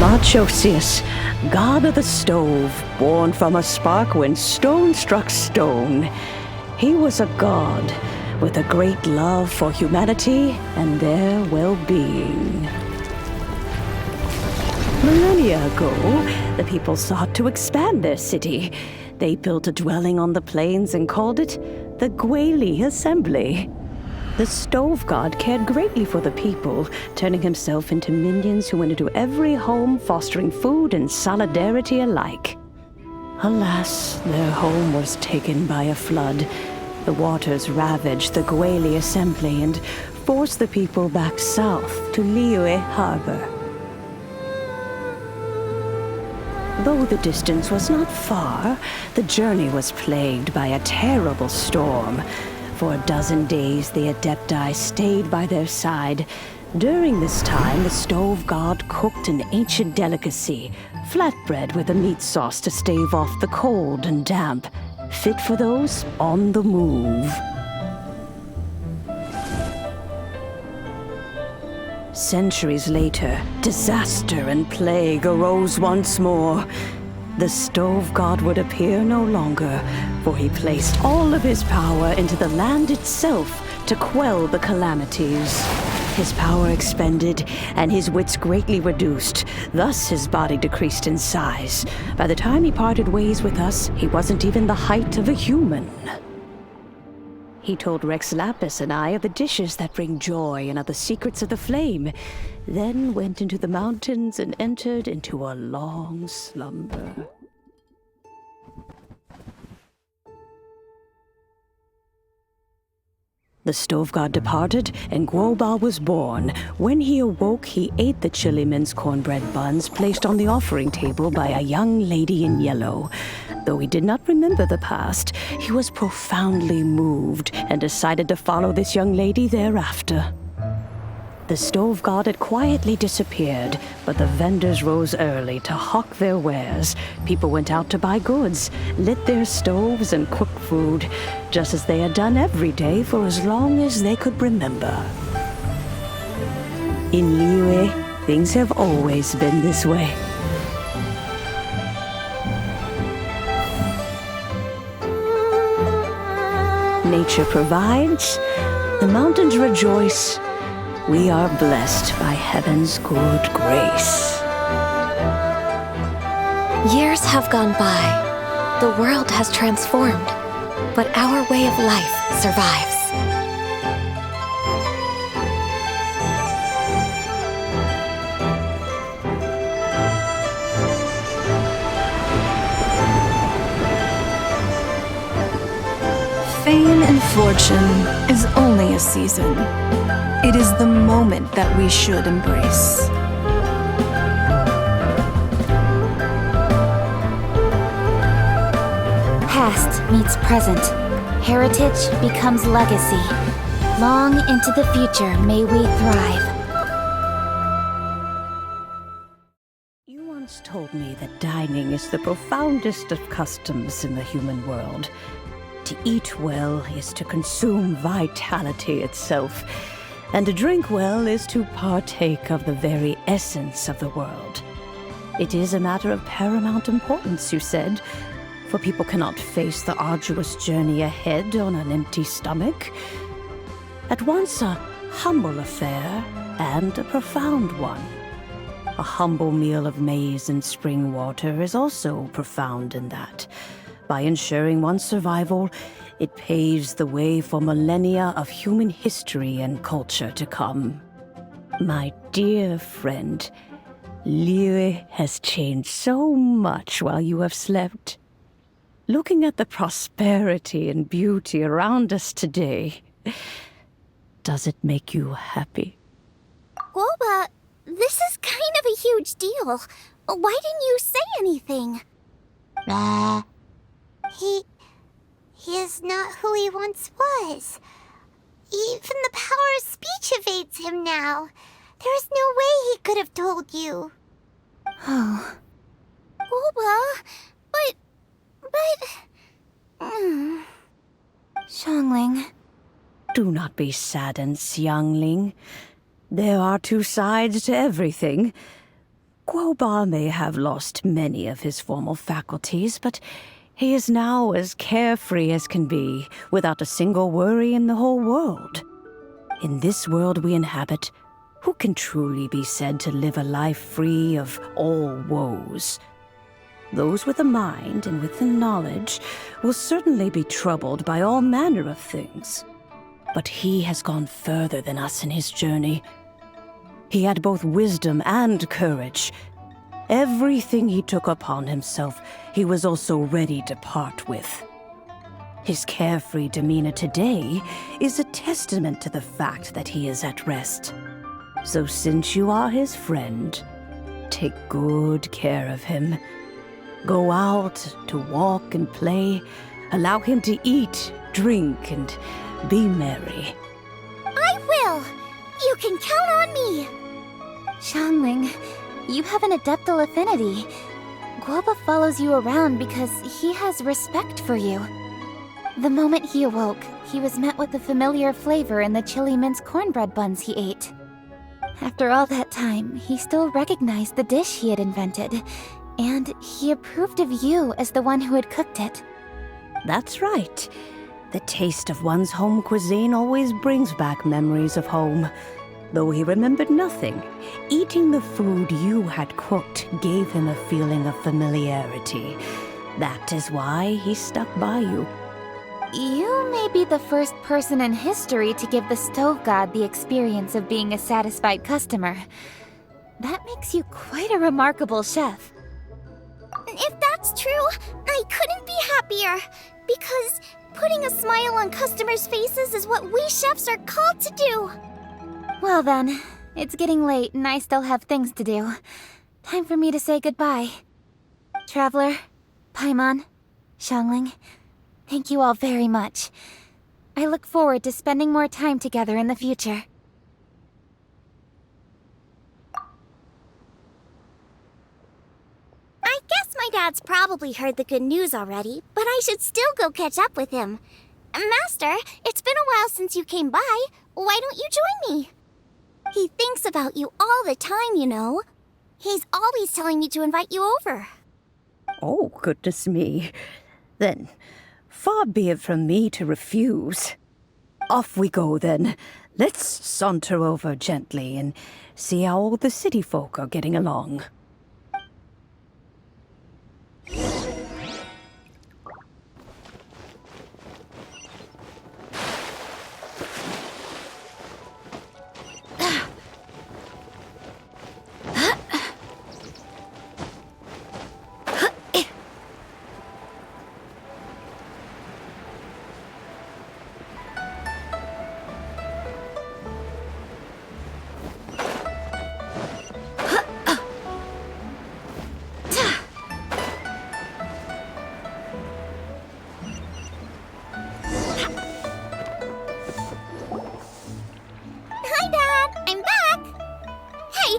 Archosius, god of the stove, born from a spark when stone struck stone. He was a god with a great love for humanity and their well-being. Millennia ago, the people sought to expand their city. They built a dwelling on the plains and called it the GUOBA Assembly. The stove god cared greatly for the people, turning himself into minions who went into every home, fostering food and solidarity alike. Alas, their home was taken by a flood. The waters ravaged the GUOBA Assembly and forced the people back south to Liyue Harbor. Though the distance was not far, the journey was plagued by a terrible storm. For a dozen days, the Adepti stayed by their side. During this time, the stove god cooked an ancient delicacy, flatbread with a meat sauce to stave off the cold and damp, fit for those on the move. Centuries later, disaster and plague arose once more. The stove god would appear no longer, for he placed all of his power into the land itself to quell the calamities. His power expended, and his wits greatly reduced. Thus his body decreased in size. By the time he parted ways with us, he wasn't even the height of a human. He told Rex Lapis and I of the dishes that bring joy and of the secrets of the flame, then went into the mountains and entered into a long slumber. The stove god departed, and GUOBA was born. When he awoke, he ate the chili mince cornbread buns placed on the offering table by a young lady in yellow. Though he did not remember the past, he was profoundly moved and decided to follow this young lady thereafter. The stove god had quietly disappeared, but the vendors rose early to hawk their wares. People went out to buy goods, lit their stoves, and cooked food, just as they had done every day for as long as they could remember. In Liyue, things have always been this way. Nature provides, the mountains rejoice. We are blessed by heaven's good grace. Years have gone by. The world has transformed, but our way of life survives. Fame and fortune is only a season. It is the moment that we should embrace. Past meets present. Heritage becomes legacy. Long into the future may we thrive. You once told me that dining is the profoundest of customs in the human world. To eat well is to consume vitality itself, and to drink well is to partake of the very essence of the world. It is a matter of paramount importance, you said, for people cannot face the arduous journey ahead on an empty stomach. At once a humble affair and a profound one. A humble meal of maize and spring water is also profound in that. By ensuring one's survival, it paves the way for millennia of human history and culture to come. My dear friend, Liyue has changed so much while you have slept. Looking at the prosperity and beauty around us today, does it make you happy? GUOBA, this is kind of a huge deal. Why didn't you say anything? He is not who he once was. Even the power of speech evades him now. There is no way he could have told you. Oh. GUOBA, but... Xiangling. Do not be saddened, Xiangling. There are two sides to everything. GUOBA may have lost many of his formal faculties, but he is now as carefree as can be, without a single worry in the whole world. In this world we inhabit, who can truly be said to live a life free of all woes? Those with a mind and with the knowledge will certainly be troubled by all manner of things. But he has gone further than us in his journey. He had both wisdom and courage. Everything he took upon himself, he was also ready to part with. His carefree demeanor today is a testament to the fact that he is at rest. So since you are his friend, take good care of him. Go out to walk and play. Allow him to eat, drink, and be merry. I will! You can count on me! Xiangling, you have an adeptal affinity. GUOBA follows you around because he has respect for you. The moment he awoke, he was met with a familiar flavor in the chili mince cornbread buns he ate. After all that time, he still recognized the dish he had invented, and he approved of you as the one who had cooked it. That's right. The taste of one's home cuisine always brings back memories of home. Though he remembered nothing, eating the food you had cooked gave him a feeling of familiarity. That is why he stuck by you. You may be the first person in history to give the stove god the experience of being a satisfied customer. That makes you quite a remarkable chef. If that's true, I couldn't be happier. Because putting a smile on customers' faces is what we chefs are called to do. Well then, it's getting late and I still have things to do. Time for me to say goodbye. Traveler, Paimon, Xiangling, thank you all very much. I look forward to spending more time together in the future. I guess my dad's probably heard the good news already, but I should still go catch up with him. Master, it's been a while since you came by. Why don't you join me? He thinks about you all the time, you know. He's always telling me to invite you over. Oh, goodness me. Then, far be it from me to refuse. Off we go, then. Let's saunter over gently and see how all the city folk are getting along. Hi, Dad. I'm back. Hey.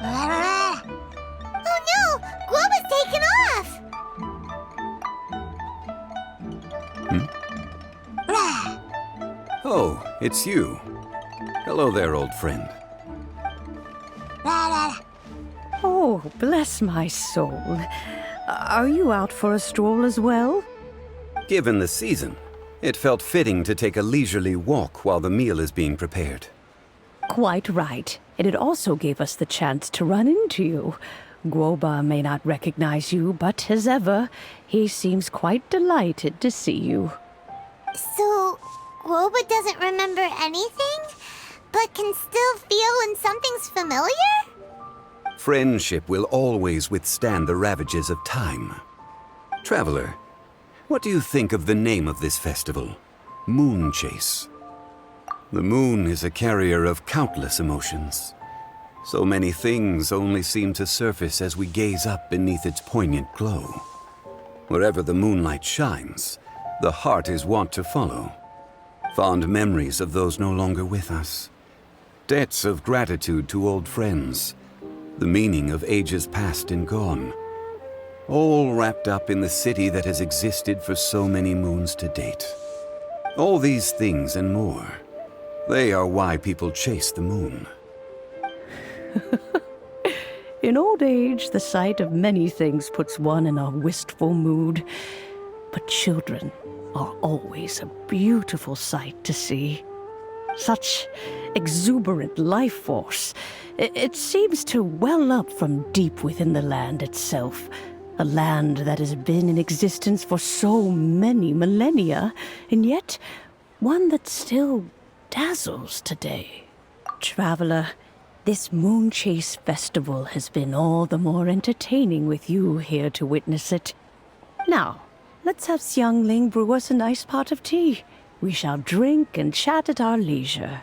Oh no! GUOBA's taken off! Oh, it's you. Hello there, old friend. Oh, bless my soul. Are you out for a stroll as well? Given the season, it felt fitting to take a leisurely walk while the meal is being prepared. Quite right. And it also gave us the chance to run into you. GUOBA may not recognize you, but as ever, he seems quite delighted to see you. So, GUOBA doesn't remember anything, but can still feel when something's familiar? Friendship will always withstand the ravages of time. Traveler, what do you think of the name of this festival? Moon Chase. The moon is a carrier of countless emotions. So many things only seem to surface as we gaze up beneath its poignant glow. Wherever the moonlight shines, the heart is wont to follow. Fond memories of those no longer with us. Debts of gratitude to old friends. The meaning of ages past and gone. All wrapped up in the city that has existed for so many moons to date. All these things and more. They are why people chase the moon. In old age, the sight of many things puts one in a wistful mood. But children are always a beautiful sight to see. Such exuberant life force. It seems to well up from deep within the land itself. A land that has been in existence for so many millennia, and yet one that still dazzles today. Traveler, this Moonchase Festival has been all the more entertaining with you here to witness it. Now, let's have Xiangling brew us a nice pot of tea. We shall drink and chat at our leisure.